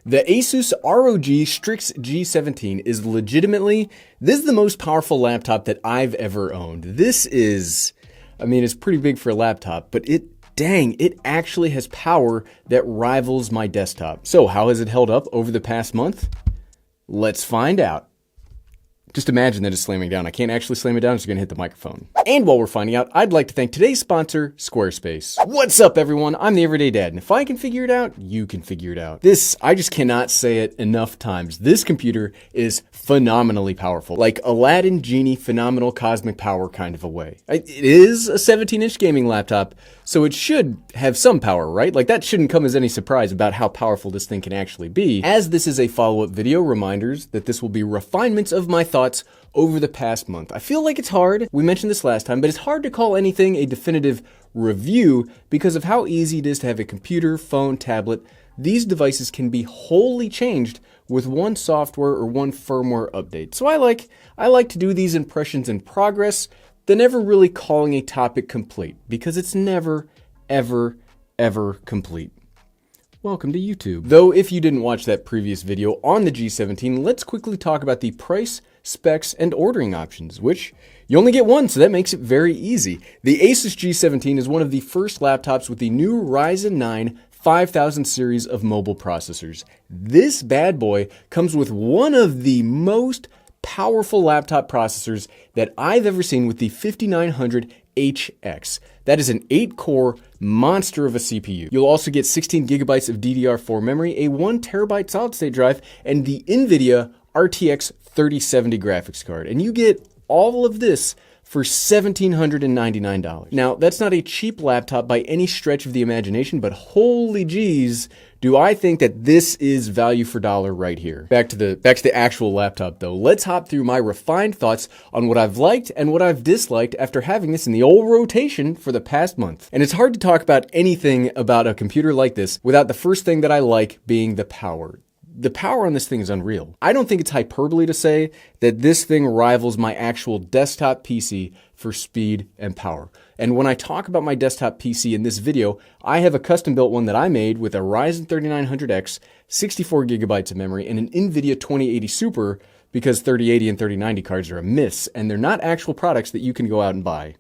The ASUS ROG Strix G17 is legitimately, this is the most powerful laptop that I've ever owned. This is, I mean, it's pretty big for a laptop, but dang, it actually has power that rivals my desktop. So how has it held up over the past month? Let's find out. Just imagine that it's slamming down. I can't actually slam it down, it's gonna hit the microphone. And while we're finding out, I'd like to thank today's sponsor, Squarespace. What's up, everyone? I'm the Everyday Dad, and if I can figure it out, you can figure it out. This, I just cannot say it enough times. This computer is phenomenally powerful. Like Aladdin Genie phenomenal cosmic power kind of a way. It is a 17-inch gaming laptop, so it should have some power, right? Like that shouldn't come as any surprise about how powerful this thing can actually be. As this is a follow-up video, reminders that this will be refinements of my thoughts over the past month. I feel like it's hard, we mentioned this last time, but it's hard to call anything a definitive review because of how easy it is to have a computer, phone, tablet. These devices can be wholly changed with one software or one firmware update. So I like to do these impressions in progress, than never really calling a topic complete, because it's never, ever, ever complete. Welcome to YouTube. Though if you didn't watch that previous video on the G17, let's quickly talk about the price, specs, and ordering options, which you only get one, so that makes it very easy. The ASUS G17 is one of the first laptops with the new Ryzen 9 5000 series of mobile processors. This bad boy comes with one of the most powerful laptop processors that I've ever seen with the 5900HX. That is an 8-core monster of a CPU. You'll also get 16 gigabytes of DDR4 memory, a 1 terabyte solid-state drive, and the NVIDIA RTX 3070 graphics card. And you get all of this for $1,799. Now, that's not a cheap laptop by any stretch of the imagination, but holy geez, do I think that this is value for dollar right here. Back to the actual laptop though. Let's hop through my refined thoughts on what I've liked and what I've disliked after having this in the old rotation for the past month. And it's hard to talk about anything about a computer like this without the first thing that I like being the power. The power on this thing is unreal. I don't think it's hyperbole to say that this thing rivals my actual desktop PC for speed and power. And when I talk about my desktop PC in this video, I have a custom built one that I made with a Ryzen 3900X, 64 gigabytes of memory, and an NVIDIA 2080 Super, because 3080 and 3090 cards are a miss, and they're not actual products that you can go out and buy.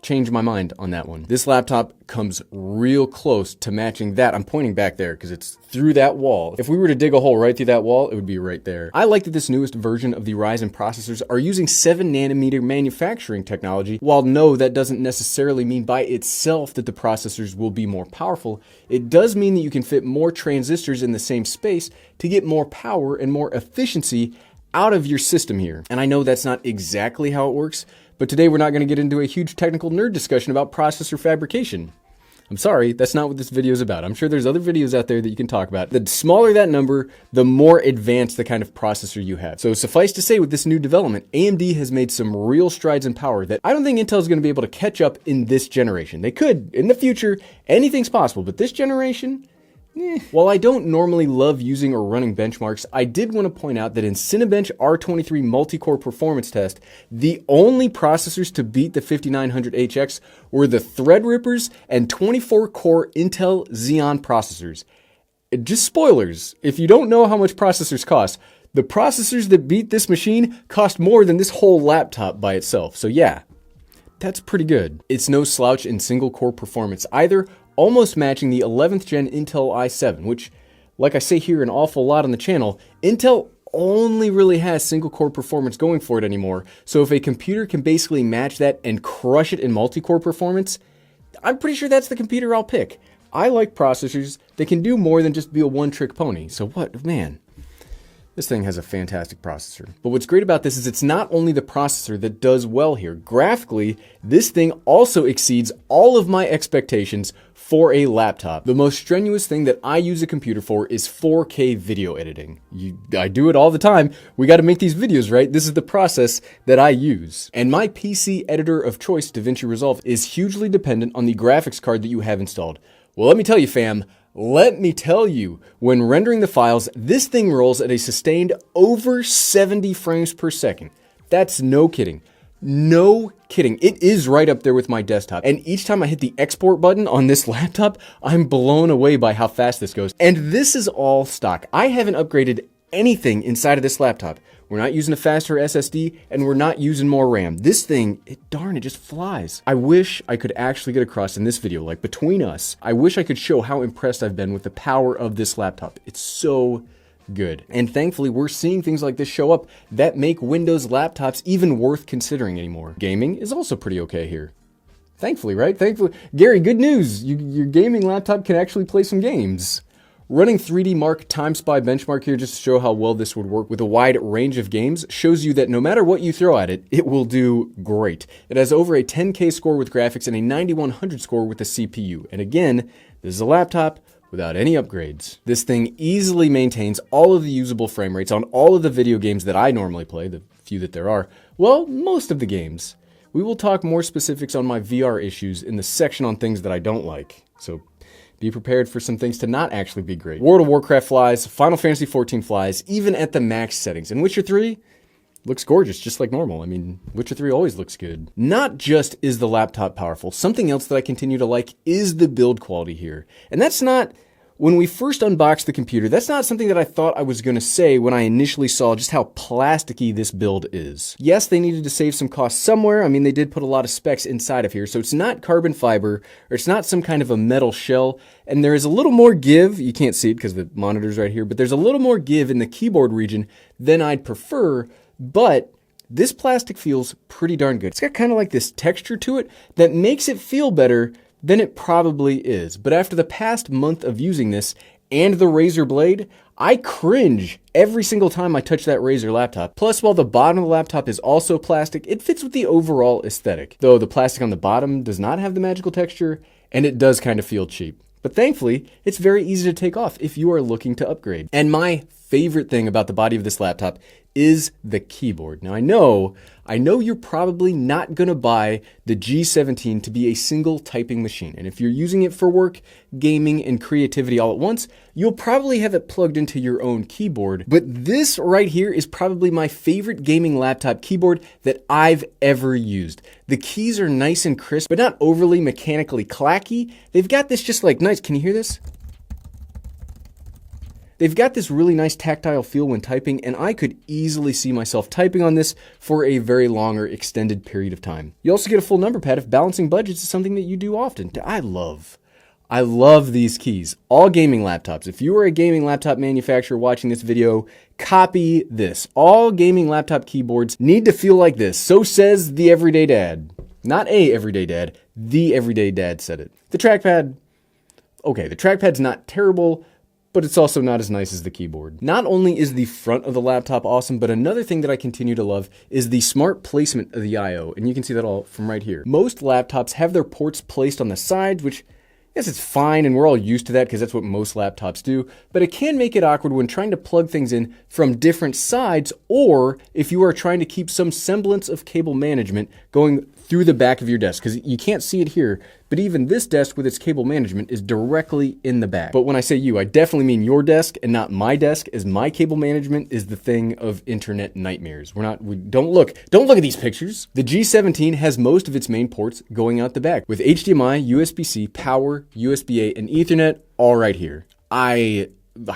Change my mind on that one. This laptop comes real close to matching that. I'm pointing back there because it's through that wall. If we were to dig a hole right through that wall, it would be right there. I like that this newest version of the Ryzen processors are using 7nm manufacturing technology. While no, that doesn't necessarily mean by itself that the processors will be more powerful. It does mean that you can fit more transistors in the same space to get more power and more efficiency out of your system here. And I know that's not exactly how it works, but today we're not going to get into a huge technical nerd discussion about processor fabrication. I'm sorry, that's not what this video is about. I'm sure there's other videos out there that you can talk about. The smaller that number, the more advanced the kind of processor you have. So suffice to say, with this new development, AMD has made some real strides in power that I don't think Intel is going to be able to catch up in this generation. They could in the future, anything's possible, but this generation, While I don't normally love using or running benchmarks, I did want to point out that in Cinebench R23 multi-core performance test, the only processors to beat the 5900HX were the Threadrippers and 24-core Intel Xeon processors. Just spoilers, if you don't know how much processors cost, the processors that beat this machine cost more than this whole laptop by itself. So yeah, that's pretty good. It's no slouch in single-core performance either, almost matching the 11th gen Intel i7, which, like I say here an awful lot on the channel, Intel only really has single-core performance going for it anymore. So if a computer can basically match that and crush it in multi-core performance, I'm pretty sure that's the computer I'll pick. I like processors that can do more than just be a one-trick pony. So what, man. This thing has a fantastic processor. But what's great about this is it's not only the processor that does well here. Graphically, this thing also exceeds all of my expectations for a laptop. The most strenuous thing that I use a computer for is 4K video editing. I do it all the time. We got to make these videos, right? This is the process that I use. And my PC editor of choice, Davinci Resolve, is hugely dependent on the graphics card that you have installed. Well, let me tell you, fam. Let me tell you, when rendering the files, this thing rolls at a sustained over 70 frames per second. That's no kidding. No kidding. It is right up there with my desktop. And each time I hit the export button on this laptop, I'm blown away by how fast this goes. And this is all stock. I haven't upgraded anything inside of this laptop. We're not using a faster SSD, and we're not using more RAM. This thing, it just flies. I wish I could actually get across in this video, like between us, I wish I could show how impressed I've been with the power of this laptop. It's so good. And thankfully, we're seeing things like this show up that make Windows laptops even worth considering anymore. Gaming is also pretty okay here. Thankfully, right? Thankfully. Gary, good news. Your gaming laptop can actually play some games. Running 3D Mark Time Spy benchmark here just to show how well this would work with a wide range of games shows you that no matter what you throw at it, it will do great. It has over a 10K score with graphics and a 9100 score with the CPU. And again, this is a laptop without any upgrades. This thing easily maintains all of the usable frame rates on all of the video games that I normally play, the few that there are. Well, most of the games. We will talk more specifics on my VR issues in the section on things that I don't like. So be prepared for some things to not actually be great. World of Warcraft flies, Final Fantasy XIV flies, even at the max settings. And Witcher 3 looks gorgeous, just like normal. I mean, Witcher 3 always looks good. Not just is the laptop powerful, something else that I continue to like is the build quality here. And that's not, when we first unboxed the computer, that's not something that I thought I was going to say when I initially saw just how plasticky this build is. Yes, they needed to save some costs somewhere. I mean, they did put a lot of specs inside of here, so it's not carbon fiber, or it's not some kind of a metal shell, and there is a little more give. You can't see it because the monitor's right here, but there's a little more give in the keyboard region than I'd prefer, but this plastic feels pretty darn good. It's got kind of like this texture to it that makes it feel better than it probably is. But after the past month of using this and the Razer blade, I cringe every single time I touch that Razer laptop. Plus, while the bottom of the laptop is also plastic, it fits with the overall aesthetic. Though the plastic on the bottom does not have the magical texture, and it does kind of feel cheap. But thankfully, it's very easy to take off if you are looking to upgrade. And my favorite thing about the body of this laptop is the keyboard. Now I know you're probably not gonna buy the G17 to be a single typing machine. And if you're using it for work, gaming, and creativity all at once, you'll probably have it plugged into your own keyboard. But this right here is probably my favorite gaming laptop keyboard that I've ever used. The keys are nice and crisp, but not overly mechanically clacky. They've got this just like nice, can you hear this? They've got this really nice tactile feel when typing, and I could easily see myself typing on this for a very long or extended period of time. You also get a full number pad if balancing budgets is something that you do often. I love these keys. All gaming laptops. If you are a gaming laptop manufacturer watching this video, copy this. All gaming laptop keyboards need to feel like this. So says the everyday dad. Not a everyday dad, the everyday dad said it. The trackpad, okay, the trackpad's not terrible, but it's also not as nice as the keyboard. Not only is the front of the laptop awesome, but another thing that I continue to love is the smart placement of the I/O, and you can see that all from right here. Most laptops have their ports placed on the sides, which yes, it's fine, and we're all used to that because that's what most laptops do, but it can make it awkward when trying to plug things in from different sides, or if you are trying to keep some semblance of cable management going through the back of your desk, because you can't see it here, but even this desk with its cable management is directly in the back. But when I say you, I definitely mean your desk and not my desk, as my cable management is the thing of internet nightmares. Don't look at these pictures. The G17 has most of its main ports going out the back, with HDMI, USB-C, power, USB-A, and Ethernet all right here. I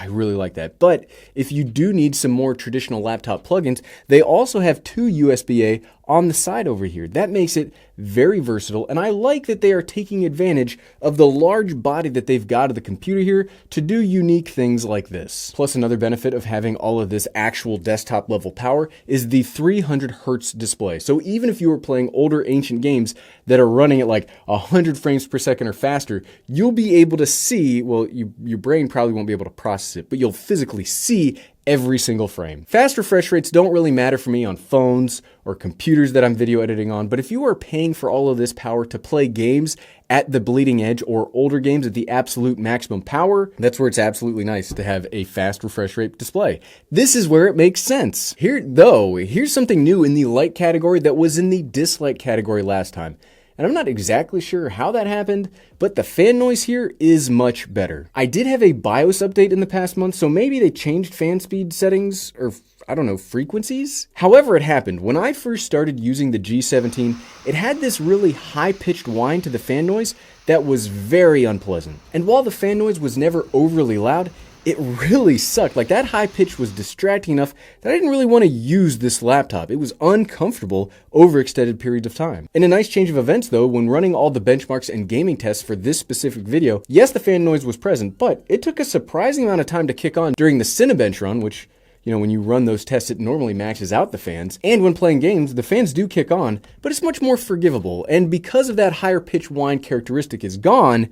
really like that. But if you do need some more traditional laptop plugins, they also have two USB-A on the side over here. That makes it very versatile, and I like that they are taking advantage of the large body that they've got of the computer here to do unique things like this. Plus, another benefit of having all of this actual desktop level power is the 300 Hertz display. So even if you were playing older ancient games that are running at like 100 frames per second or faster, you'll be able to see, well, your brain probably won't be able to process it, but you'll physically see every single frame. Fast refresh rates don't really matter for me on phones or computers that I'm video editing on, but if you are paying for all of this power to play games at the bleeding edge or older games at the absolute maximum power, that's where it's absolutely nice to have a fast refresh rate display. This is where it makes sense. Here's something new in the light category that was in the dislike category last time. and I'm not exactly sure how that happened, but the fan noise here is much better. I did have a BIOS update in the past month, so maybe they changed fan speed settings, or I don't know, frequencies? However it happened, when I first started using the G17, it had this really high-pitched whine to the fan noise that was very unpleasant. And while the fan noise was never overly loud, it really sucked. Like, that high pitch was distracting enough that I didn't really want to use this laptop. It was uncomfortable over extended periods of time. In a nice change of events though, when running all the benchmarks and gaming tests for this specific video, yes, the fan noise was present, but it took a surprising amount of time to kick on during the Cinebench run, which, you know, when you run those tests, it normally maxes out the fans. And when playing games, the fans do kick on, but it's much more forgivable. And because of that higher pitch whine characteristic is gone,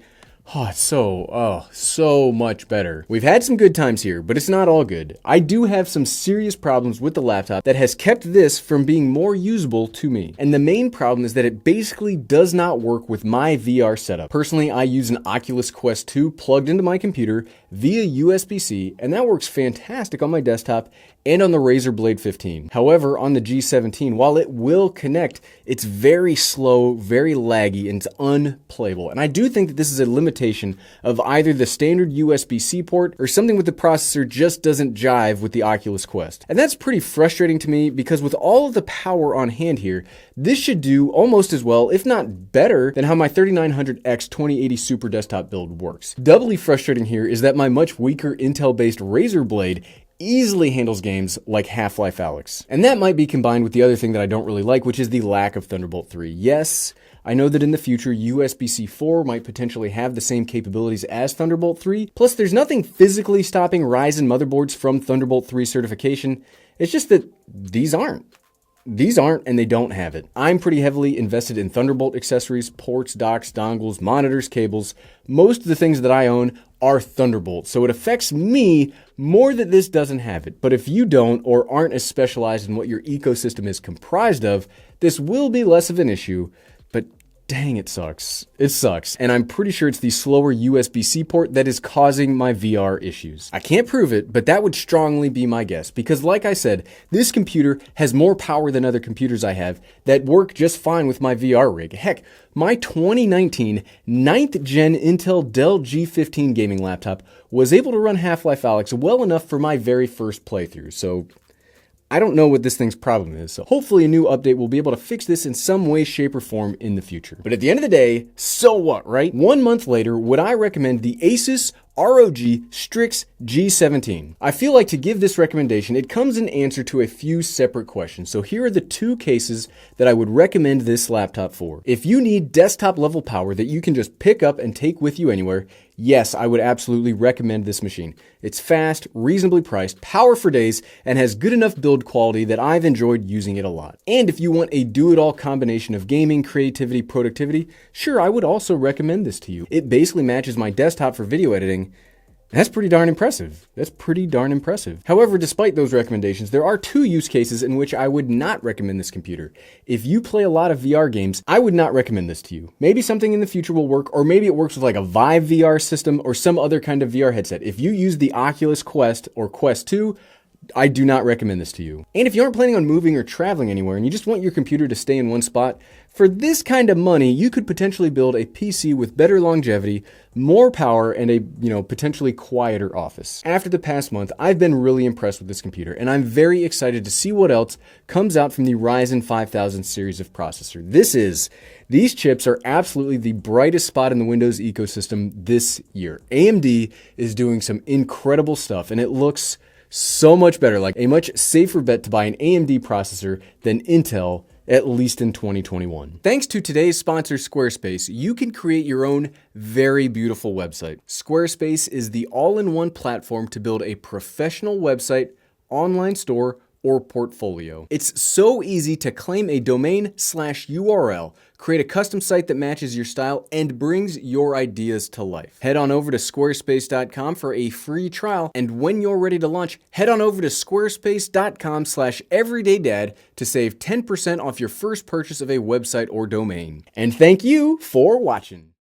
oh, it's so much better. We've had some good times here, but it's not all good. I do have some serious problems with the laptop that has kept this from being more usable to me. And the main problem is that it basically does not work with my VR setup. Personally, I use an Oculus Quest 2 plugged into my computer via USB-C, and that works fantastic on my desktop and on the Razer Blade 15. However, on the G17, while it will connect, it's very slow, very laggy, and it's unplayable. And I do think that this is a limitation of either the standard USB-C port or something with the processor just doesn't jive with the Oculus Quest. And that's pretty frustrating to me because with all of the power on hand here, this should do almost as well, if not better, than how my 3900X 2080 Super desktop build works. Doubly frustrating here is that my much weaker Intel-based Razer Blade easily handles games like Half-Life Alyx. And that might be combined with the other thing that I don't really like, which is the lack of Thunderbolt 3. Yes, I know that in the future, USB-C 4 might potentially have the same capabilities as Thunderbolt 3. Plus, there's nothing physically stopping Ryzen motherboards from Thunderbolt 3 certification. It's just that these aren't. These aren't, and they don't have it. I'm pretty heavily invested in Thunderbolt accessories, ports, docks, dongles, monitors, cables. Most of the things that I own are Thunderbolt, so it affects me more that this doesn't have it. But if you don't, or aren't as specialized in what your ecosystem is comprised of, this will be less of an issue, but dang, it sucks. It sucks, and I'm pretty sure it's the slower USB-C port that is causing my VR issues. I can't prove it, but that would strongly be my guess, because like I said, this computer has more power than other computers I have that work just fine with my VR rig. Heck, my 2019 9th gen Intel Dell G15 gaming laptop was able to run Half-Life Alyx well enough for my very first playthrough, so I don't know what this thing's problem is, so hopefully a new update will be able to fix this in some way, shape, or form in the future. But at the end of the day, so what, right? 1 month later, would I recommend the ASUS ROG Strix G17? I feel like to give this recommendation, it comes in answer to a few separate questions. So here are the 2 cases that I would recommend this laptop for. If you need desktop level power that you can just pick up and take with you anywhere, yes, I would absolutely recommend this machine. It's fast, reasonably priced, power for days, and has good enough build quality that I've enjoyed using it a lot. And if you want a do-it-all combination of gaming, creativity, productivity, sure, I would also recommend this to you. It basically matches my desktop for video editing. That's pretty darn impressive. However, despite those recommendations, there are 2 use cases in which I would not recommend this computer. If you play a lot of VR games, I would not recommend this to you. Maybe something in the future will work, or maybe it works with like a Vive VR system or some other kind of VR headset. If you use the Oculus Quest or Quest 2, I do not recommend this to you. And if you aren't planning on moving or traveling anywhere and you just want your computer to stay in one spot, for this kind of money, you could potentially build a PC with better longevity, more power, and a, potentially quieter office. After the past month, I've been really impressed with this computer, and I'm very excited to see what else comes out from the Ryzen 5000 series of processor. These chips are absolutely the brightest spot in the Windows ecosystem this year. AMD is doing some incredible stuff, and it looks so much better, like a much safer bet to buy an AMD processor than Intel, at least in 2021. Thanks to today's sponsor, Squarespace, you can create your own very beautiful website. Squarespace is the all-in-one platform to build a professional website, online store, or portfolio. It's so easy to claim a domain/URL, create a custom site that matches your style, and brings your ideas to life. Head on over to squarespace.com for a free trial, and when you're ready to launch, head on over to squarespace.com/everydaydad to save 10% off your first purchase of a website or domain. And thank you for watching.